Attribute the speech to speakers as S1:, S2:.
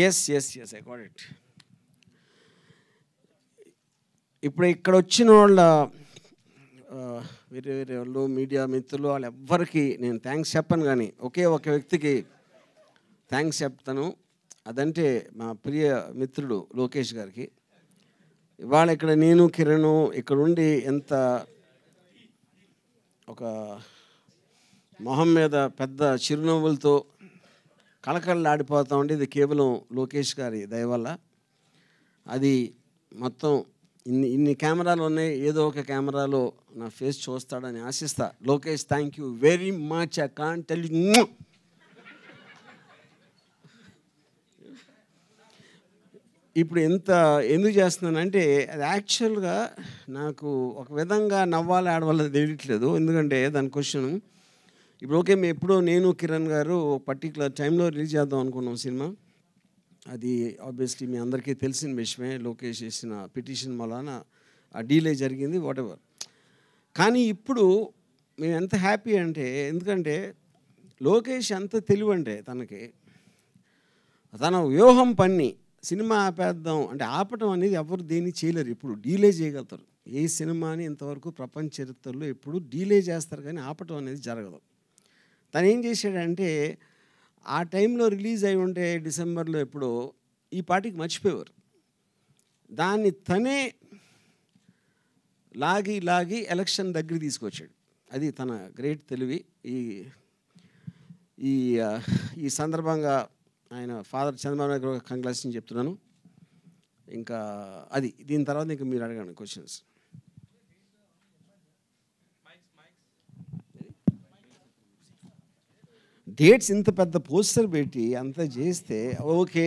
S1: Yes, I got it. ఇప్పుడు ఇక్కడ వచ్చిన వాళ్ళ వేరే వేరే వాళ్ళు మీడియా మిత్రులు వాళ్ళు ఎవ్వరికి నేను థ్యాంక్స్ చెప్పను, కానీ ఒకే ఒక వ్యక్తికి థ్యాంక్స్ చెప్తాను. అదంటే మా ప్రియ మిత్రుడు లోకేష్ గారికి. ఇవాళ ఇక్కడ నేను కిరణ్ ఇక్కడ ఉండి ఎంత ఒక మొహం మీద పెద్ద చిరునవ్వులతో కళకళలాడిపోతూ ఉండి, ఇది కేవలం లోకేష్ గారి దయ వల్ల. అది మొత్తం ఇన్ని కెమెరాలు ఉన్నాయి, ఏదో ఒక కెమెరాలో నా ఫేస్ చూస్తాడని ఆశిస్తా. Lokesh, thank you very much. I can't tell you. ఇప్పుడు ఎందుకు చేస్తున్నానంటే అది యాక్చువల్గా నాకు ఒక విధంగా నవ్వాలి ఆడవాళ్ళది తెలియట్లేదు. ఎందుకంటే దాని క్వశ్చన్ ఇప్పుడు ఓకే, మేము ఎప్పుడో నేను కిరణ్ గారు పర్టికులర్ టైంలో రిలీజ్ చేద్దాం అనుకున్నాం సినిమా. అది ఆబ్వియస్లీ మీ అందరికీ తెలిసిన విషయమే. లోకేష్ చేసిన పిటిషన్ వలన ఆ డీలే జరిగింది, వాట్ ఎవర్. కానీ ఇప్పుడు మేము ఎంత హ్యాపీ అంటే, ఎందుకంటే లోకేష్ ఎంత తెలివంటే తన వ్యూహం పన్ని సినిమా ఆపేద్దాం అంటే ఆపటం అనేది ఎవరు దేన్ని చేయలేరు. ఇప్పుడు డీలే చేయగలుగుతారు. ఏ సినిమాని ఇంతవరకు ప్రపంచ చరిత్రలో ఎప్పుడు డీలే చేస్తారు, కానీ ఆపటం అనేది జరగదు. తను ఏం చేశాడంటే ఆ టైంలో రిలీజ్ అయి ఉంటే డిసెంబర్లో ఎప్పుడో ఈ పార్టీకి మర్చిపోయేవారు. దాన్ని తనే లాగి ఎలక్షన్ దగ్గర తీసుకొచ్చాడు. అది తన గ్రేట్ తెలివి. ఈ సందర్భంగా ఆయన ఫాదర్ చంద్రబాబు నాయుడు గారు కంగ్రాచులేషన్ చెప్తున్నాను. ఇంకా అది దీని తర్వాత ఇంకా మీరు అడగండి క్వశ్చన్స్. డేట్స్ ఇంత పెద్ద పోస్టర్ పెట్టి అంతా చేస్తే ఓకే,